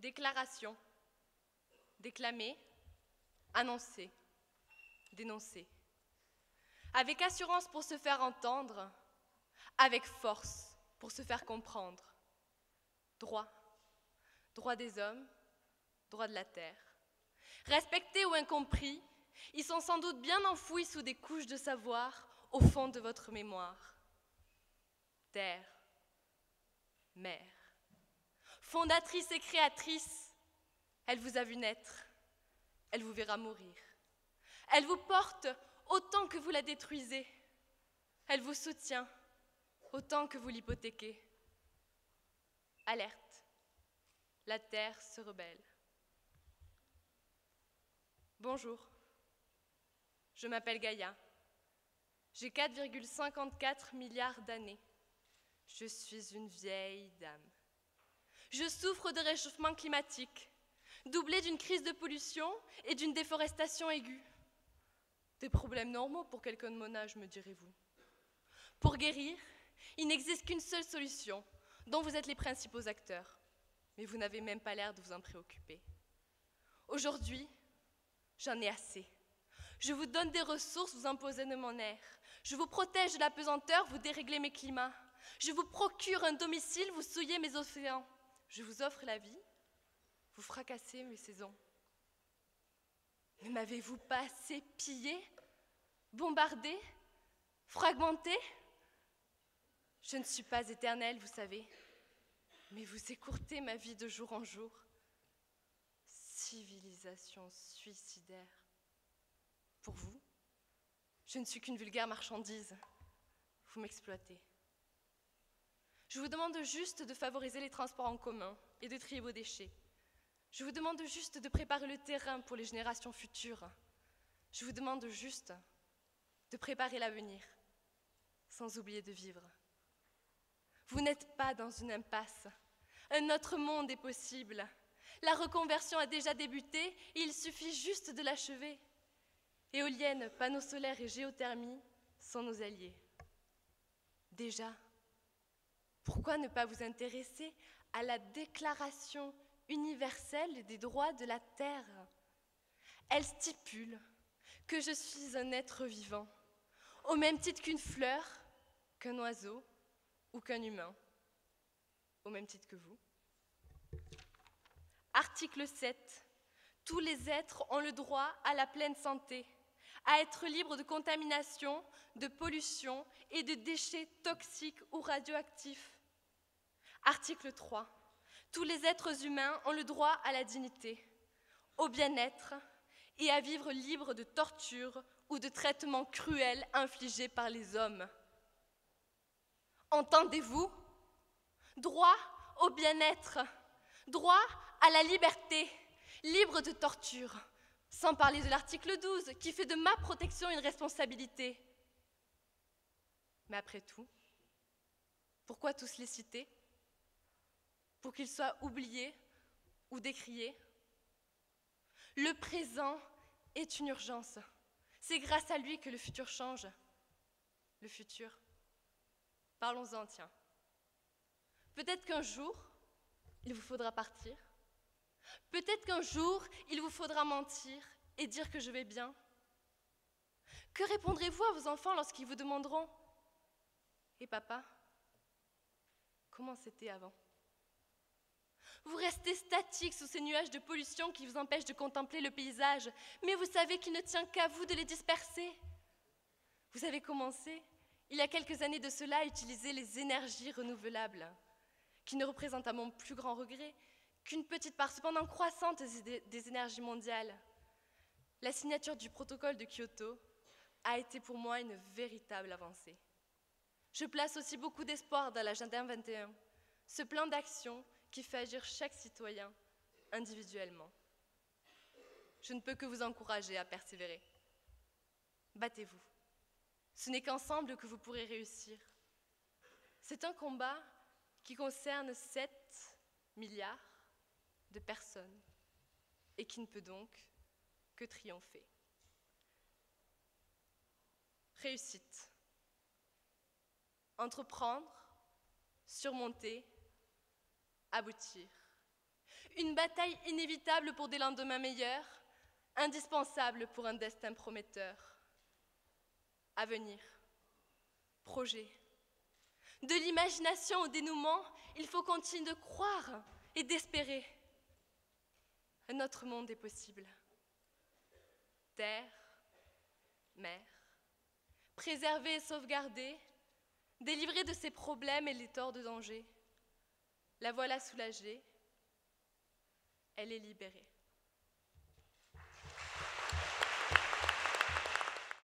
Déclaration, déclamer, annoncer, dénoncer. Avec assurance pour se faire entendre, avec force pour se faire comprendre. Droit, droit des hommes, droit de la terre. Respectés ou incompris, ils sont sans doute bien enfouis sous des couches de savoir au fond de votre mémoire. Terre, mère, fondatrice et créatrice, elle vous a vu naître, elle vous verra mourir. Elle vous porte autant que vous la détruisez. Elle vous soutient autant que vous l'hypothéquez. Alerte, la terre se rebelle. Bonjour, je m'appelle Gaïa. J'ai 4,54 milliards d'années. Je suis une vieille dame. Je souffre de réchauffement climatique, doublé d'une crise de pollution et d'une déforestation aiguë. Des problèmes normaux pour quelqu'un de mon âge, me direz-vous. Pour guérir, il n'existe qu'une seule solution, dont vous êtes les principaux acteurs. Mais vous n'avez même pas l'air de vous en préoccuper. Aujourd'hui, j'en ai assez. Je vous donne des ressources, vous imposez de mon air. Je vous protège de la pesanteur, vous déréglez mes climats. Je vous procure un domicile, vous souillez mes océans. Je vous offre la vie, vous fracassez mes saisons. Ne m'avez-vous pas assez pillé, bombardé, fragmenté? Je ne suis pas éternelle, vous savez, mais vous écourtez ma vie de jour en jour. Civilisation suicidaire. Pour vous, je ne suis qu'une vulgaire marchandise. Vous m'exploitez. Je vous demande juste de favoriser les transports en commun et de trier vos déchets. Je vous demande juste de préparer le terrain pour les générations futures. Je vous demande juste de préparer l'avenir, sans oublier de vivre. Vous n'êtes pas dans une impasse. Un autre monde est possible. La reconversion a déjà débuté et il suffit juste de l'achever. Éoliennes, panneaux solaires et géothermie sont nos alliés. Déjà, pourquoi ne pas vous intéresser à la Déclaration universelle des droits de la Terre? Elle stipule que je suis un être vivant, au même titre qu'une fleur, qu'un oiseau ou qu'un humain, au même titre que vous. Article 7. Tous les êtres ont le droit à la pleine santé, à être libres de contamination, de pollution et de déchets toxiques ou radioactifs. Article 3. Tous les êtres humains ont le droit à la dignité, au bien-être et à vivre libres de torture ou de traitements cruels infligés par les hommes. Entendez-vous? Droit au bien-être, droit à la liberté, libre de torture, sans parler de l'article 12 qui fait de ma protection une responsabilité. Mais après tout, pourquoi tous les citer? Pour qu'ils soient oubliés ou décriés? Le présent est une urgence. C'est grâce à lui que le futur change. Le futur, parlons-en, tiens. Peut-être qu'un jour, il vous faudra partir. Peut-être qu'un jour, il vous faudra mentir et dire que je vais bien. Que répondrez-vous à vos enfants lorsqu'ils vous demanderont « Et papa, comment c'était avant ?» Vous restez statique sous ces nuages de pollution qui vous empêchent de contempler le paysage, mais vous savez qu'il ne tient qu'à vous de les disperser. Vous avez commencé, il y a quelques années de cela, à utiliser les énergies renouvelables, qui ne représentent à mon plus grand regret qu'une petite part cependant croissante des énergies mondiales. La signature du protocole de Kyoto a été pour moi une véritable avancée. Je place aussi beaucoup d'espoir dans l'agenda 21, ce plan d'action qui fait agir chaque citoyen individuellement. Je ne peux que vous encourager à persévérer. Battez-vous. Ce n'est qu'ensemble que vous pourrez réussir. C'est un combat qui concerne 7 milliards de personnes et qui ne peut donc que triompher. Réussite. Entreprendre, surmonter, aboutir. une bataille inévitable pour des lendemains meilleurs, indispensable pour un destin prometteur. Avenir, projet. De l'imagination au dénouement, il faut continuer de croire et d'espérer. Un autre monde est possible. Terre, mer, préservée et sauvegardée, délivrée de ses problèmes et les torts de danger. La voilà soulagée, elle est libérée.